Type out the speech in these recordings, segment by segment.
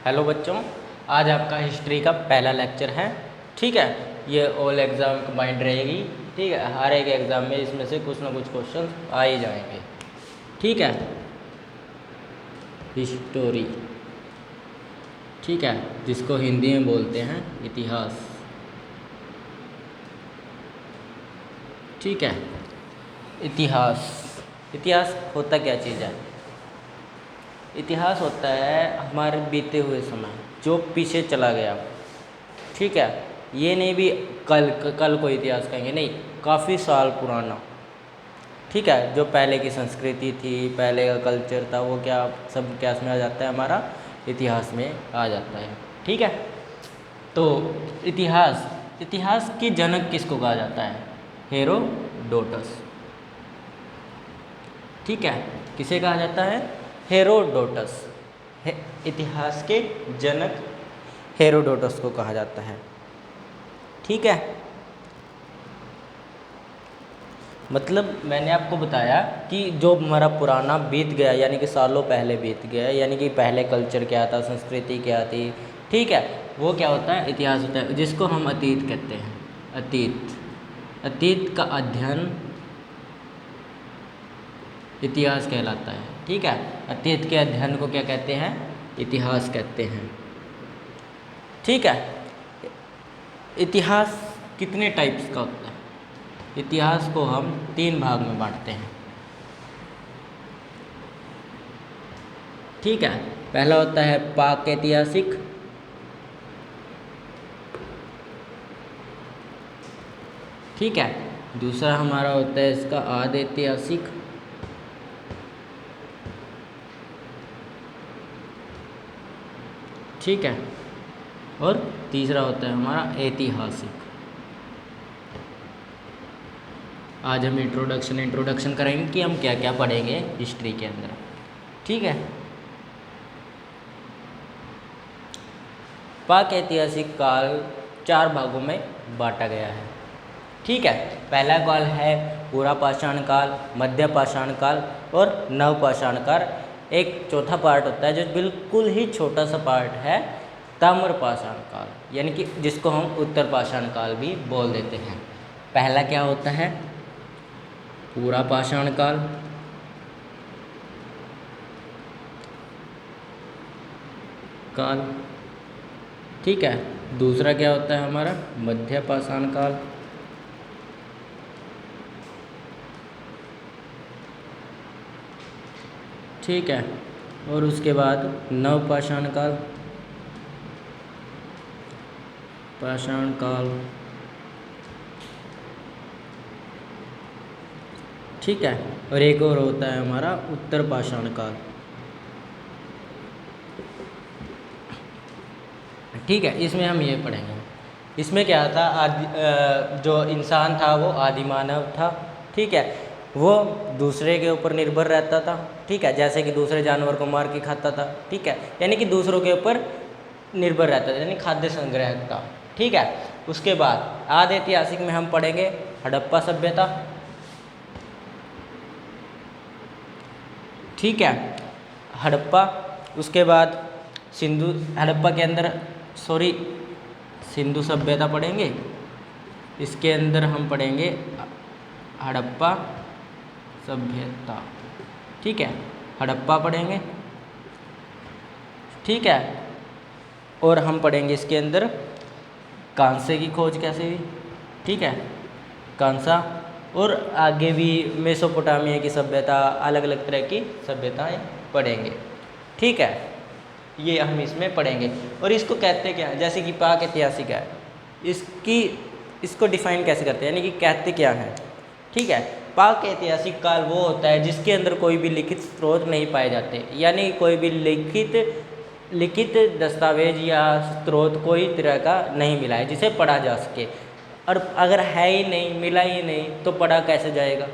Hello बच्चों, आज आपका हिस्ट्री का पहला लेक्चर है। ठीक है, ये ऑल एग्ज़ाम कंबाइंड रहेगी। ठीक है, हर एक एग्ज़ाम में इसमें से कुछ ना कुछ क्वेश्चन आ ही जाएंगे। ठीक है, हिस्टोरी, ठीक है, जिसको हिंदी में बोलते हैं इतिहास। ठीक है, इतिहास इतिहास होता क्या चीज़ है? इतिहास होता है हमारे बीते हुए समय जो पीछे चला गया। ठीक है, ये नहीं भी कल को इतिहास कहेंगे, नहीं, काफ़ी साल पुराना। ठीक है, जो पहले की संस्कृति थी, पहले का कल्चर था, वो क्या सब क्या में आ जाता है, हमारा इतिहास में आ जाता है। ठीक है, तो इतिहास की जनक किसको कहा जाता है? हेरोडोटस। ठीक है, किसे कहा जाता है? हेरोडोटस। इतिहास के जनक हेरोडोटस को कहा जाता है। ठीक है, मतलब मैंने आपको बताया कि जो हमारा पुराना बीत गया, यानी कि सालों पहले बीत गया, यानी कि पहले कल्चर क्या था, संस्कृति क्या थी। ठीक है, वो क्या होता है? इतिहास होता है, जिसको हम अतीत कहते हैं। अतीत का अध्ययन इतिहास कहलाता है। ठीक है, अतीत के अध्ययन को क्या कहते हैं? इतिहास कहते हैं। ठीक है, इतिहास कितने टाइप्स का होता है? इतिहास को हम 3 भाग में बांटते हैं। ठीक है, पहला होता है पाक ऐतिहासिक। ठीक है, दूसरा हमारा होता है इसका आदि ऐतिहासिक। ठीक है, और तीसरा होता है हमारा ऐतिहासिक। आज हम इंट्रोडक्शन करेंगे कि हम क्या क्या पढ़ेंगे हिस्ट्री के अंदर। ठीक है, पाक ऐतिहासिक काल 4 भागों में बांटा गया है। ठीक है, पहला काल है पूरा पाषाण काल, मध्य पाषाण काल और नव पाषाण काल। एक चौथा पार्ट होता है जो बिल्कुल ही छोटा सा पार्ट है, ताम्र पाषाण काल, यानी कि जिसको हम उत्तर पाषाण काल भी बोल देते हैं। पहला क्या होता है? पूरा पाषाण काल। ठीक है, दूसरा क्या होता है हमारा? मध्य पाषाण काल। ठीक है, और उसके बाद नव पाषाण काल। ठीक है, और एक और होता है हमारा उत्तर पाषाण काल। ठीक है, इसमें हम ये पढ़ेंगे। इसमें क्या था? जो इंसान था वो आदि मानव था। ठीक है, वो दूसरे के ऊपर निर्भर रहता था। ठीक है, जैसे कि दूसरे जानवर को मार के खाता था। ठीक है, यानी कि दूसरों के ऊपर निर्भर रहता था, यानी खाद्य संग्रह था। ठीक है, उसके बाद आदि ऐतिहासिक में हम पढ़ेंगे हड़प्पा सभ्यता। ठीक है, हड़प्पा, उसके बाद हड़प्पा के अंदर सिंधु सभ्यता पढ़ेंगे। इसके अंदर हम पढ़ेंगे हड़प्पा सभ्यता। ठीक है, हड़प्पा पढ़ेंगे। ठीक है, और हम पढ़ेंगे इसके अंदर कांसे की खोज कैसे हुई। ठीक है, कांसा, और आगे भी मेसोपोटामिया की सभ्यता, अलग अलग तरह की सभ्यताएं पढ़ेंगे। ठीक है, ये हम इसमें पढ़ेंगे। और इसको कहते क्या है? जैसे कि पाक ऐतिहासिक है, इसको डिफाइन कैसे करते हैं, यानी कि कहते क्या हैं? ठीक है, पाक ऐतिहासिक काल वो होता है जिसके अंदर कोई भी लिखित स्रोत नहीं पाए जाते, यानी कोई भी लिखित दस्तावेज या स्रोत कोई तरह का नहीं मिला है जिसे पढ़ा जा सके। और अगर है ही नहीं, मिला ही नहीं, तो पढ़ा कैसे जाएगा?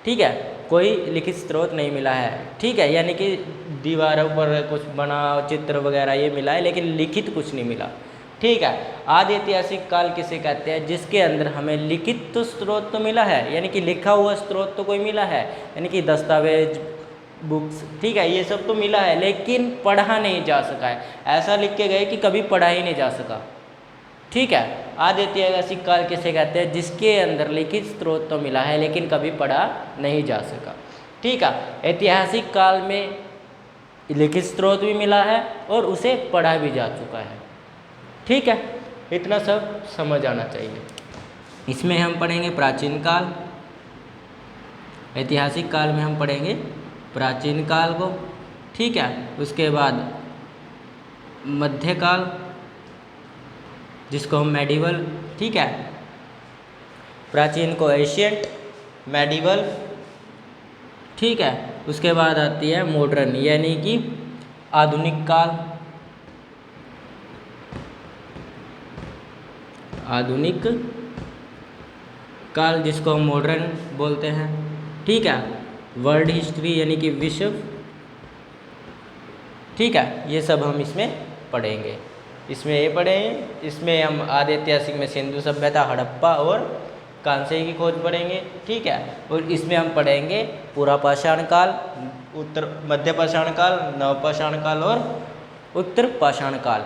ठीक है, कोई लिखित स्रोत नहीं मिला है। ठीक है, यानी कि दीवारों पर कुछ बना चित्र वगैरह ये मिला है, लेकिन लिखित कुछ नहीं मिला। ठीक है, आदि ऐतिहासिक काल किसे कहते हैं? जिसके अंदर हमें लिखित तो स्रोत तो मिला है, यानी कि लिखा हुआ स्रोत तो कोई मिला है, यानी कि दस्तावेज बुक्स, ठीक है, ये सब तो मिला है लेकिन पढ़ा नहीं जा सका है। ऐसा लिख के गए कि कभी पढ़ा ही नहीं जा सका। ठीक है, आदि ऐतिहासिक काल किसे कहते हैं? जिसके अंदर लिखित स्रोत तो मिला है लेकिन कभी पढ़ा नहीं जा सका। ठीक है, ऐतिहासिक काल में लिखित स्रोत भी मिला है और उसे पढ़ा भी जा चुका है। ठीक है, इतना सब समझ आना चाहिए। इसमें हम पढ़ेंगे प्राचीन काल, ऐतिहासिक काल में हम पढ़ेंगे प्राचीन काल को। ठीक है, उसके बाद मध्यकाल जिसको हम मेडिवल, ठीक है, प्राचीन को एशियंट, मेडिवल, ठीक है। उसके बाद आती है मॉडर्न यानी कि आधुनिक काल, आधुनिक काल जिसको हम मॉडर्न बोलते हैं। ठीक है, वर्ल्ड हिस्ट्री यानी कि विश्व, ठीक है, ये सब हम इसमें पढ़ेंगे। इसमें ये पढ़ेंगे, इसमें हम आदि ऐतिहासिक में सिंधु सभ्यता, हड़प्पा और कांसे की खोज पढ़ेंगे। ठीक है, और इसमें हम पढ़ेंगे पूरा पाषाण काल, उत्तर मध्य पाषाण काल, नव पाषाण काल और उत्तर पाषाण काल।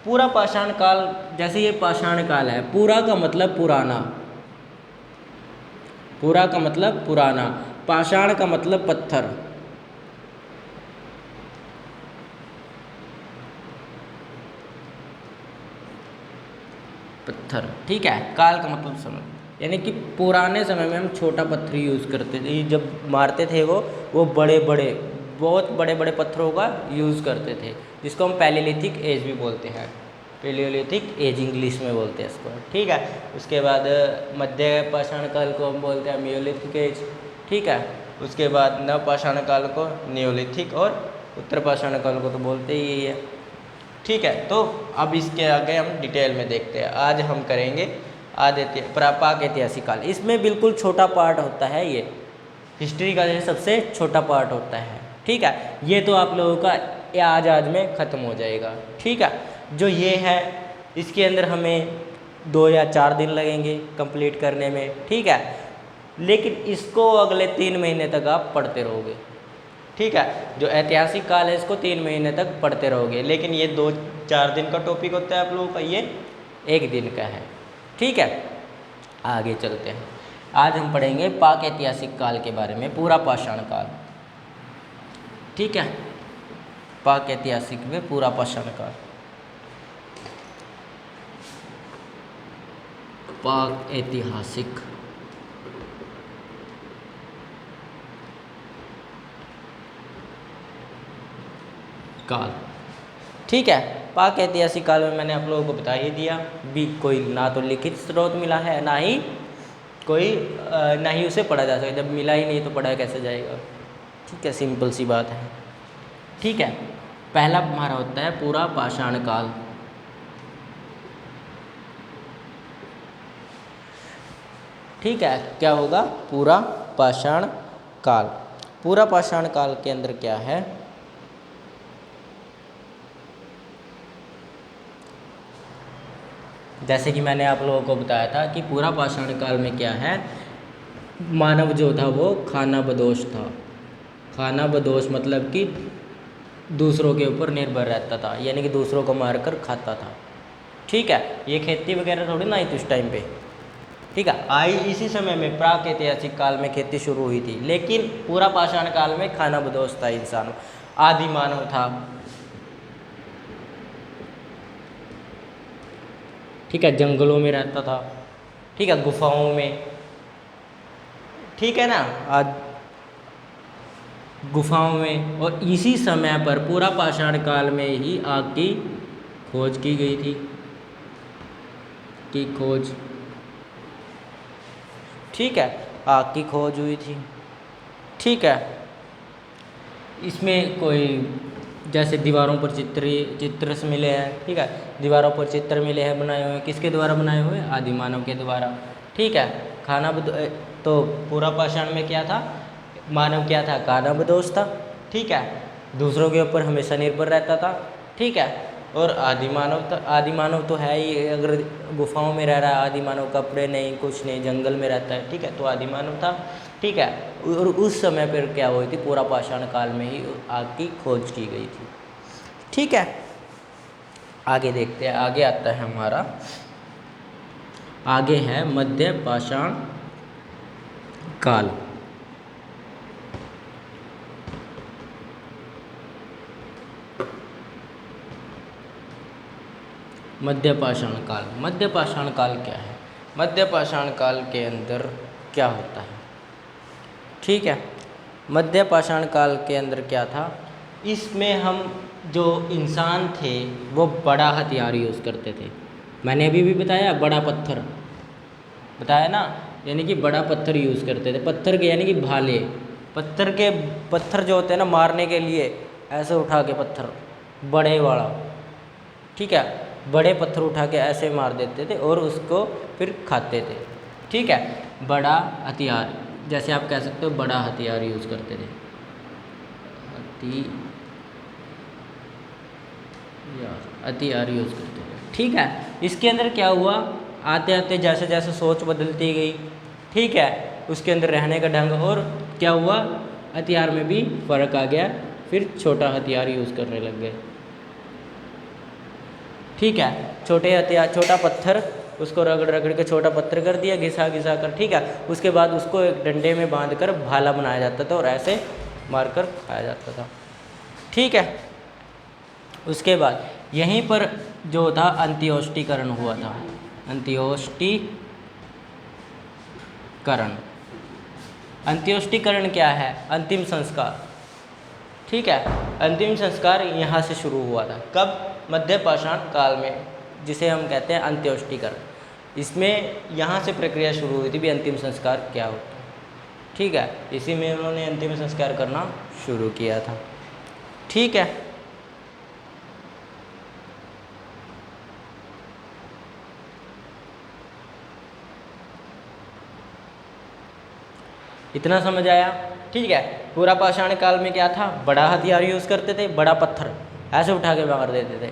पूरा पाषाण काल, जैसे ये पाषाण काल है, पूरा का मतलब पुराना, पूरा का मतलब पुराना, पाषाण का मतलब पत्थर, पत्थर। ठीक है, काल का मतलब समय, यानी कि पुराने समय में हम छोटा पत्थर यूज़ करते थे। जब मारते थे वो बड़े बड़े, बहुत बड़े बड़े पत्थरों का यूज़ करते थे, जिसको हम पैलियोलिथिक एज भी बोलते हैं। पैलियोलिथिक एज इंग्लिश में बोलते हैं इसको। ठीक है, उसके बाद मध्य पाषाण काल को हम बोलते हैं नियोलिथिक एज। ठीक है, उसके बाद नव पाषाण काल को नियोलिथिक और उत्तर पाषाण काल को तो बोलते ही है। ठीक है, तो अब इसके आगे हम डिटेल में देखते हैं। आज हम करेंगे प्राक ऐतिहासिक काल। इसमें बिल्कुल छोटा पार्ट होता है, ये हिस्ट्री का सबसे छोटा पार्ट होता है। ठीक है, ये तो आप लोगों का आज में ख़त्म हो जाएगा। ठीक है, जो ये है इसके अंदर हमें 2 या 4 दिन लगेंगे कंप्लीट करने में। ठीक है, लेकिन इसको अगले 3 महीने तक आप पढ़ते रहोगे। ठीक है, जो ऐतिहासिक काल है इसको 3 महीने तक पढ़ते रहोगे, लेकिन ये 2-4 दिन का टॉपिक होता है आप लोगों का, ये 1 दिन का है। ठीक है, आगे चलते हैं। आज हम पढ़ेंगे पाक ऐतिहासिक काल के बारे में, पूरा पाषाण काल। ठीक है, पाक ऐतिहासिक में पूरा पाषाण काल, पाक ऐतिहासिक काल। ठीक है, पाक ऐतिहासिक काल में मैंने आप लोगों को बता ही दिया भी, कोई ना तो लिखित स्रोत मिला है, ना ही उसे पढ़ा जा सकता। जब मिला ही नहीं तो पढ़ा कैसे जाएगा? ठीक है, सिंपल सी बात है। ठीक है, पहला हमारा होता है पूरा पाषाण काल। ठीक है, क्या होगा? पूरा पाषाण काल। पूरा पाषाण काल के अंदर क्या है? जैसे कि मैंने आप लोगों को बताया था कि पूरा पाषाण काल में क्या है, मानव जो था वो खानाबदोश था। खानाबदोश मतलब कि दूसरों के ऊपर निर्भर रहता था, यानी कि दूसरों को मारकर खाता था। ठीक है, ये खेती वगैरह थोड़ी ना आई थी उस टाइम पे। ठीक है, आई इसी समय में, प्राक ऐतिहासिक काल में खेती शुरू हुई थी, लेकिन पूरा पाषाण काल में खानाबदोश था इंसान, आदि मानव था। ठीक है, जंगलों में रहता था। ठीक है, गुफाओं में, ठीक है ना, गुफाओं में। और इसी समय पर पूरा पाषाण काल में ही आग की खोज की गई थी, की खोज। ठीक है, आग की खोज हुई थी। ठीक है, इसमें कोई जैसे दीवारों पर चित्र से मिले हैं। ठीक है, दीवारों पर चित्र मिले हैं बनाए हुए, किसके द्वारा बनाए हुए? आदि मानव के द्वारा। ठीक है, तो पूरा पाषाण में क्या था? मानव क्या था? खानाबदोश था। ठीक है, दूसरों के ऊपर हमेशा निर्भर रहता था। ठीक है, और आदि मानव तो है ही, अगर गुफाओं में रह रहा है आदि मानव, कपड़े नहीं, कुछ नहीं, जंगल में रहता है। ठीक है, तो आदि मानव था। ठीक है। और उस समय पर क्या हुई थी, पूरा पाषाण काल में ही आग की खोज की गई थी। ठीक है, आगे देखते हैं। आगे आता है हमारा, आगे है मध्य पाषाण काल। मध्य पाषाण काल। मध्य पाषाण काल क्या है? मध्य पाषाण काल के अंदर क्या होता है? ठीक है, मध्य पाषाण काल के अंदर क्या था, इसमें हम जो इंसान थे वो बड़ा हथियार यूज़ करते थे। मैंने अभी भी बताया, बड़ा पत्थर बताया ना, यानी कि बड़ा पत्थर यूज़ करते थे। पत्थर के यानी कि भाले, पत्थर जो होते हैं ना मारने के लिए, ऐसे उठा के पत्थर बड़े वाला, ठीक है, बड़े पत्थर उठा के ऐसे मार देते थे और उसको फिर खाते थे। ठीक है, बड़ा हथियार, जैसे आप कह सकते हो बड़ा हथियार यूज़ करते थे, हथियार यूज़ करते थे। ठीक है, इसके अंदर क्या हुआ, आते आते जैसे जैसे सोच बदलती गई, ठीक है, उसके अंदर रहने का ढंग, और क्या हुआ, हथियार में भी फ़र्क आ गया, फिर छोटा हथियार यूज़ करने लग गए। ठीक है, छोटे हथियार, छोटा पत्थर, उसको रगड़ रगड़ के छोटा पत्थर कर दिया, घिसा घिसा कर। ठीक है, उसके बाद उसको एक डंडे में बांध कर भाला बनाया जाता था और ऐसे मारकर खाया जाता था। ठीक है, उसके बाद यहीं पर जो था अंत्योष्टिकरण हुआ था। अंत्योष्टिकरण क्या है? अंतिम संस्कार। ठीक है, अंतिम संस्कार यहाँ से शुरू हुआ था। कब? मध्य पाषाण काल में, जिसे हम कहते हैं अंत्योष्टिकरण। इसमें यहाँ से प्रक्रिया शुरू हुई थी भी अंतिम संस्कार क्या होता है। ठीक है, इसी में उन्होंने अंतिम संस्कार करना शुरू किया था। ठीक है, इतना समझ आया? ठीक है, पूरा पाषाण काल में क्या था, बड़ा हथियार यूज़ करते थे, बड़ा पत्थर ऐसे उठा के मार देते थे।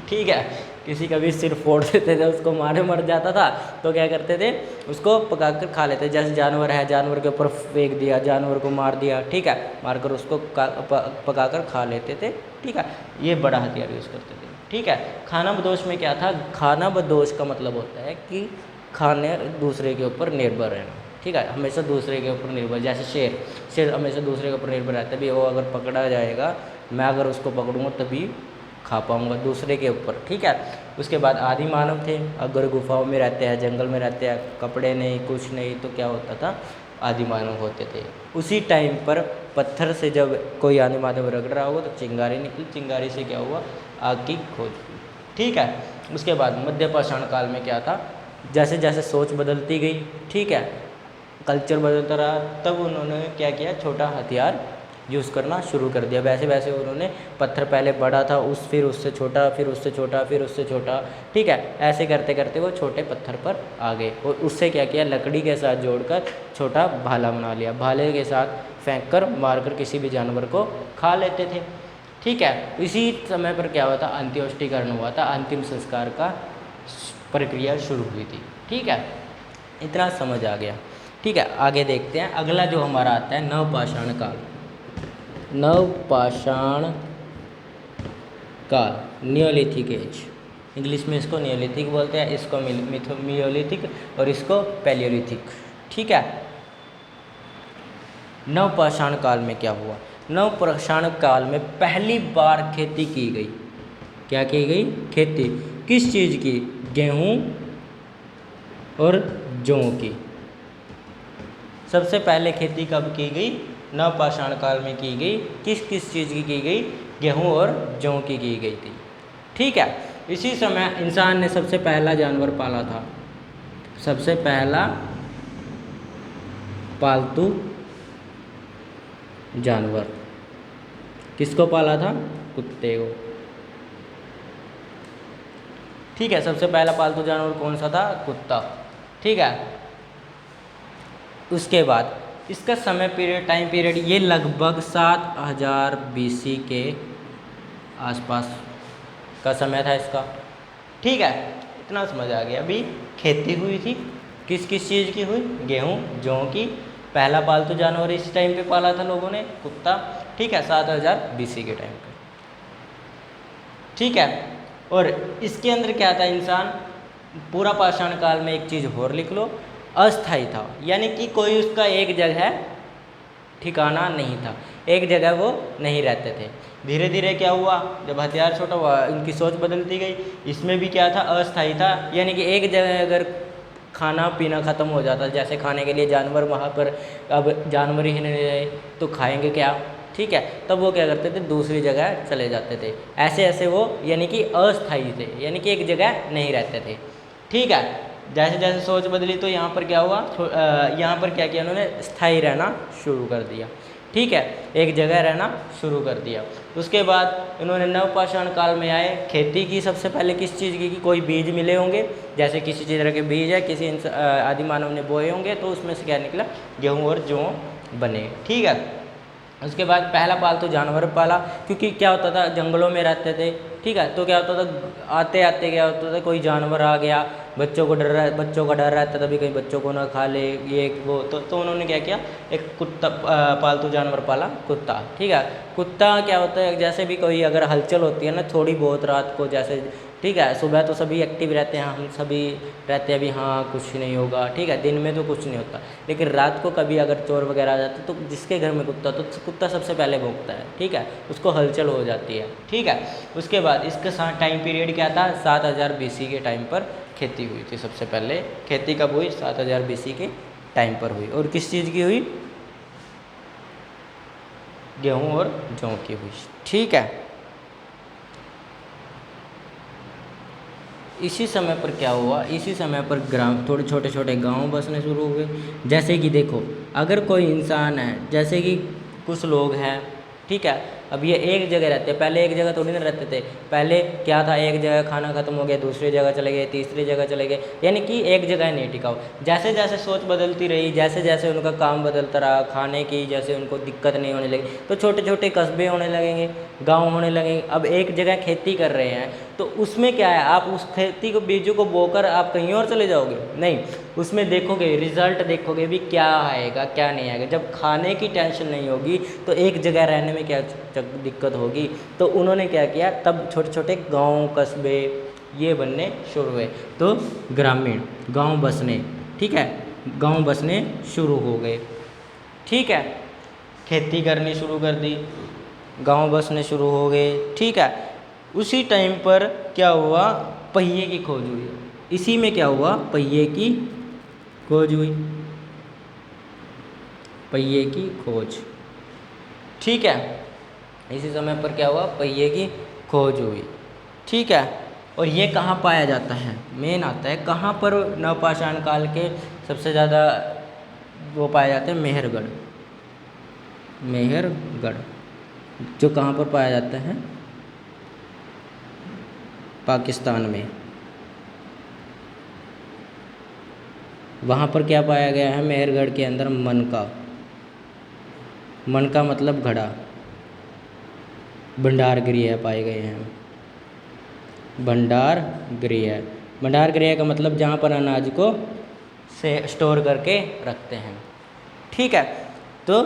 ठीक है, किसी का भी सिर फोड़ देते थे, उसको मारे मर जाता था तो क्या करते थे, उसको पकाकर खा लेते। जैसे जानवर है, जानवर के ऊपर फेंक दिया, जानवर को मार दिया, ठीक है, मारकर उसको पकाकर खा लेते थे। ठीक है, ये बड़ा हथियार यूज़ करते थे। ठीक है, खाना बदोश में क्या था, खाना बदोश का मतलब होता है कि खाने दूसरे के ऊपर निर्भर रहना। ठीक है, हमेशा दूसरे के ऊपर निर्भर, जैसे शेर हमेशा दूसरे के ऊपर निर्भर रहता है भी, वो अगर पकड़ा जाएगा, मैं अगर उसको पकड़ूंगा तभी खा पाऊंगा, दूसरे के ऊपर। ठीक है, उसके बाद आदि मानव थे, अगर गुफाओं में रहते हैं, जंगल में रहते हैं, कपड़े नहीं, कुछ नहीं, तो क्या होता था, आदि मानव होते थे। उसी टाइम पर पत्थर से जब कोई आदि मानव रगड़ रहा होगा तो चिंगारी निकली, चिंगारी से क्या हुआ, आग की खोज हुई। ठीक है, उसके बाद मध्य पाषाण काल में क्या था, जैसे जैसे सोच बदलती गई, ठीक है, कल्चर बदलता रहा, तब उन्होंने क्या किया, छोटा हथियार यूज़ करना शुरू कर दिया। वैसे वैसे उन्होंने पत्थर पहले बड़ा था, फिर उससे छोटा, फिर उससे छोटा, फिर उससे छोटा। ठीक है, ऐसे करते करते वो छोटे पत्थर पर आ गए और उससे क्या किया, लकड़ी के साथ जोड़कर छोटा भाला बना लिया, भाले के साथ फेंक कर मारकर किसी भी जानवर को खा लेते थे। ठीक है, इसी समय पर क्या हुआ था, अंत्योष्टिकरण हुआ था, अंतिम संस्कार का प्रक्रिया शुरू हुई थी। ठीक है, इतना समझ आ गया। ठीक है, आगे देखते हैं। अगला जो हमारा आता है नवपाषाण काल। नवपाषाण काल, नियोलिथिक एज, इंग्लिश में इसको नियोलिथिक बोलते हैं, इसको मियोलिथिक और इसको पैलियोलिथिक। ठीक है, नवपाषाण काल में क्या हुआ, नवपाषाण काल में पहली बार खेती की गई। क्या की गई? खेती। किस चीज़ की? गेहूँ और जौ की। सबसे पहले खेती कब की गई? नवपाषाण काल में की गई। किस किस चीज़ की गई? गेहूँ और जौ की गई थी। ठीक है, इसी समय इंसान ने सबसे पहला जानवर पाला था, सबसे पहला पालतू जानवर। किसको पाला था? कुत्ते को। ठीक है, सबसे पहला पालतू जानवर कौन सा था? कुत्ता। ठीक है, उसके बाद इसका समय पीरियड, टाइम पीरियड, ये लगभग 7000 BC के आसपास का समय था इसका। ठीक है, इतना समझ आ गया। अभी खेती हुई थी, किस किस चीज़ की हुई? गेहूँ, जौ की पहला पालतू जानवर इस टाइम पे पाला था लोगों ने, कुत्ता, ठीक है, 7000 BC के टाइम पे, ठीक है। और इसके अंदर क्या था, इंसान पूरा पाषाण काल में एक चीज़ और लिख लो, अस्थाई था, यानी कि कोई उसका एक जगह ठिकाना नहीं था, एक जगह वो नहीं रहते थे। धीरे धीरे क्या हुआ, जब हथियार छोटा हुआ इनकी सोच बदलती गई। इसमें भी क्या था, अस्थाई था, यानी कि एक जगह अगर खाना पीना ख़त्म हो जाता, जैसे खाने के लिए जानवर वहाँ पर अब जानवर ही नहीं रहे तो खाएंगे क्या, ठीक है, तब वो क्या करते थे, दूसरी जगह चले जाते थे। ऐसे ऐसे वो यानी कि अस्थाई थे, यानी कि एक जगह नहीं रहते थे, ठीक है। जैसे जैसे सोच बदली तो यहाँ पर क्या हुआ, यहाँ पर क्या किया उन्होंने, स्थायी रहना शुरू कर दिया, ठीक है, एक जगह रहना शुरू कर दिया। उसके बाद इन्होंने नवपाषाण काल में आए, खेती की सबसे पहले किस चीज़ की, कोई बीज मिले होंगे, जैसे किसी चीज़ के बीज है, किसी आदि मानव ने बोए होंगे, तो उसमें से क्या निकला, गेहूँ और जौ बने, ठीक है। उसके बाद पहला पालतू जानवर पाला, क्योंकि क्या होता था, जंगलों में रहते थे, ठीक है, तो क्या होता था, आते आते क्या होता था, कोई जानवर आ गया, बच्चों का डर रहता था भी कहीं बच्चों को ना खा ले ये वो, तो उन्होंने क्या किया, एक कुत्ता पालतू जानवर पाला, कुत्ता, ठीक है। कुत्ता क्या होता है, जैसे भी कोई अगर हलचल होती है ना थोड़ी बहुत रात को, जैसे ठीक है, सुबह तो सभी एक्टिव रहते हैं, हम सभी रहते हैं अभी, हाँ कुछ नहीं होगा, ठीक है, दिन में तो कुछ नहीं होता, लेकिन रात को कभी अगर चोर वगैरह आ जाते तो जिसके घर में कुत्ता, तो कुत्ता सबसे पहले भौंकता है, ठीक है, उसको हलचल हो जाती है, ठीक है। उसके बाद इसके साथ टाइम पीरियड क्या था, 7000 BC के टाइम पर खेती हुई थी। सबसे पहले खेती कब हुई, 7000 BC के टाइम पर हुई, और किस चीज़ की हुई, गेहूँ और जौ की हुई, ठीक है। इसी समय पर क्या हुआ, इसी समय पर ग्राम, थोड़े छोटे छोटे गांव बसने शुरू हुए। जैसे कि देखो, अगर कोई इंसान है, जैसे कि कुछ लोग हैं, ठीक है, अब ये एक जगह रहते हैं, पहले एक जगह थोड़ी ना रहते थे, पहले क्या था, एक जगह खाना खत्म हो गया, दूसरी जगह चले गए, तीसरी जगह चले गए, यानी कि एक जगह नहीं टिका हो। जैसे जैसे सोच बदलती रही, जैसे जैसे उनका काम बदलता रहा, खाने की जैसे उनको दिक्कत नहीं होने लगी, तो छोटे छोटे कस्बे होने लगेंगे, गाँव होने लगेंगे। अब एक जगह खेती कर रहे हैं तो उसमें क्या है, आप उस खेती को, बीजों को बोकर आप कहीं और चले जाओगे, नहीं, उसमें देखोगे, रिजल्ट देखोगे भी क्या आएगा क्या नहीं आएगा। जब खाने की टेंशन नहीं होगी तो एक जगह रहने में क्या दिक्कत होगी। तो उन्होंने क्या किया, तब छोटे छोटे गांव कस्बे ये बनने शुरू हुए, तो ग्रामीण गांव बसने, ठीक है, गांव बसने शुरू हो गए, ठीक है, खेती करनी शुरू कर दी, गांव बसने शुरू हो गए, ठीक है। उसी टाइम पर क्या हुआ, पहिए की खोज हुई। इसी में क्या हुआ, पहिए की खोज हुई, पहिए की खोज, ठीक है। इसी समय पर क्या हुआ, पहिए की खोज हुई, ठीक है। और ये कहाँ पाया जाता है, मेन आता है कहाँ पर, नवपाषाण काल के सबसे ज़्यादा वो पाए जाते हैं, मेहरगढ़, मेहरगढ़ जो कहाँ पर पाया जाता है, पाकिस्तान में। वहाँ पर क्या पाया गया है, मेहरगढ़ के अंदर मनका, मनका मतलब घड़ा, भंडार गृह पाए गए हैं, भंडार गृह, भंडार गृह का मतलब जहाँ पर अनाज को से स्टोर करके रखते हैं, ठीक है। तो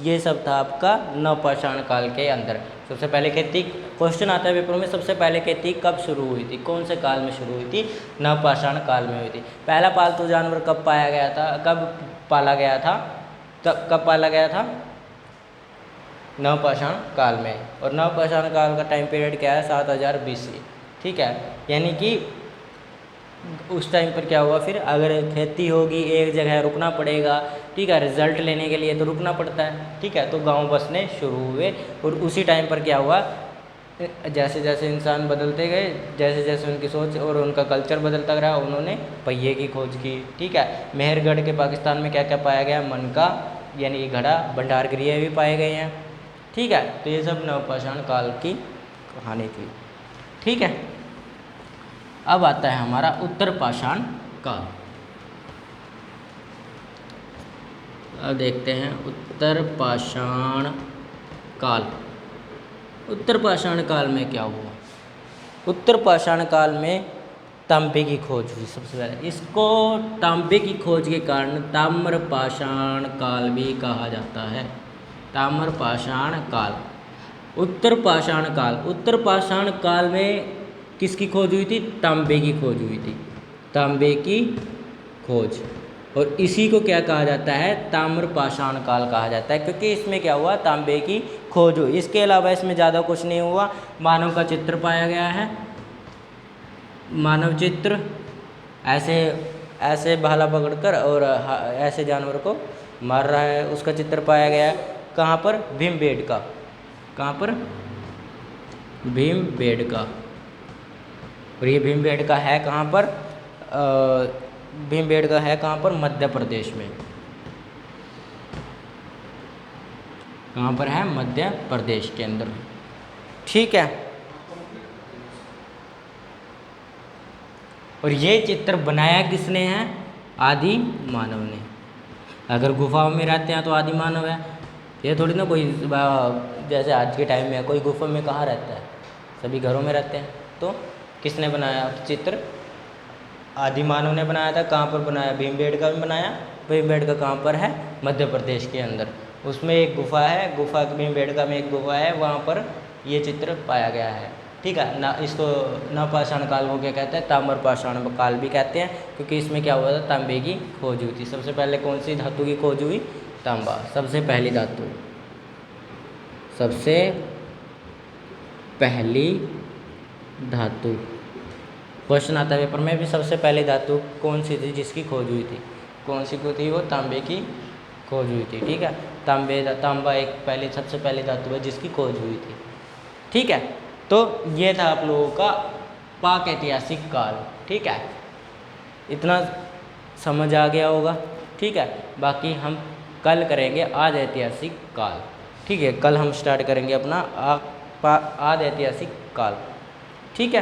ये सब था आपका नवपाषाण काल के अंदर। सबसे पहले खेती, क्वेश्चन आता है पेपर में, सबसे पहले खेती कब शुरू हुई थी, कौन से काल में शुरू हुई थी, नवपाषाण काल में हुई थी। पहला पालतू जानवर कब पाया गया था, कब पाला गया था, तब कब पाला गया था, नवपाषाण काल में। और नवपाषाण काल का टाइम पीरियड क्या है, 7000 BC, ठीक है। यानी कि उस टाइम पर क्या हुआ, फिर अगर खेती होगी एक जगह रुकना पड़ेगा, ठीक है, रिजल्ट लेने के लिए तो रुकना पड़ता है, ठीक है। तो गांव बसने शुरू हुए, और उसी टाइम पर क्या हुआ, जैसे जैसे इंसान बदलते गए, जैसे जैसे उनकी सोच और उनका कल्चर बदलता रहा, उन्होंने पहिए की खोज की, ठीक है। मेहरगढ़ के पाकिस्तान में क्या क्या पाया गया, मनका यानी घड़ा, भंडार गृह भी पाए गए हैं, ठीक है। तो ये सब नवपाषाण काल की कहानी थी, ठीक है। अब आता है हमारा उत्तर पाषाण काल। अब देखते हैं उत्तर पाषाण काल। उत्तर पाषाण काल में क्या हुआ, उत्तर पाषाण काल में तांबे की खोज हुई सबसे पहले। इसको तांबे की खोज के कारण ताम्रपाषाण काल भी कहा जाता है। ताम्रपाषाण काल। उत्तर पाषाण काल। उत्तर पाषाण काल में किसकी खोज हुई थी? तांबे की खोज हुई थी। तांबे की खोज। और इसी को क्या कहा जाता है? ताम्रपाषाण काल कहा जाता है, क्योंकि इसमें क्या हुआ? तांबे की खोज हुई। इसके अलावा इसमें ज़्यादा कुछ नहीं हुआ। मानव का चित्र पाया गया है। मानव चित्र ऐसे ऐसे भाला पकड़कर और ऐसे जानवर को मार रहा है, उसका चित्र पाया गया है। कहाँ पर? भीमबेटका। कहाँ पर? भीमबेटका। और ये भीमबेटका है कहाँ पर? भीमबेटका है कहाँ पर? मध्य प्रदेश में। कहाँ पर है? मध्य प्रदेश के अंदर। ठीक है। और ये चित्र बनाया किसने है? आदि मानव ने। अगर गुफाओं में रहते हैं तो आदि मानव है। ये थोड़ी ना कोई जैसे आज के टाइम में कोई गुफा में कहाँ रहता है? सभी घरों में रहते हैं। तो किसने बनाया चित्र? आदि मानव ने बनाया था। कहाँ पर बनाया? भीमबेटका में बनाया। भीमबेटका कहाँ पर है? मध्य प्रदेश के अंदर। उसमें एक गुफा है, गुफा भीमबेटका में एक गुफा है, वहाँ पर ये चित्र पाया गया है। ठीक है ना। इसको नवपाषाण काल को क्या कहते हैं? ताम्रपाषाण काल भी कहते हैं, क्योंकि इसमें क्या हुआ था? तांबे की खोज हुई थी। सबसे पहले कौन सी धातु की खोज हुई? तांबा। सबसे पहली धातु, सबसे पहली धातु। क्वेश्चन आता है पेपर में भी, सबसे पहली धातु कौन सी थी जिसकी खोज हुई थी? कौन सी को थी? वो तांबे की खोज हुई थी। ठीक है। तांबा एक पहली सबसे पहली धातु है जिसकी खोज हुई थी। ठीक है। तो ये था आप लोगों का पाक ऐतिहासिक काल। ठीक है, इतना समझ आ गया होगा। ठीक है। बाकी हम कल करेंगे आद ऐतिहासिक काल। ठीक है, कल हम स्टार्ट करेंगे अपना आद ऐतिहासिक काल। ठीक है।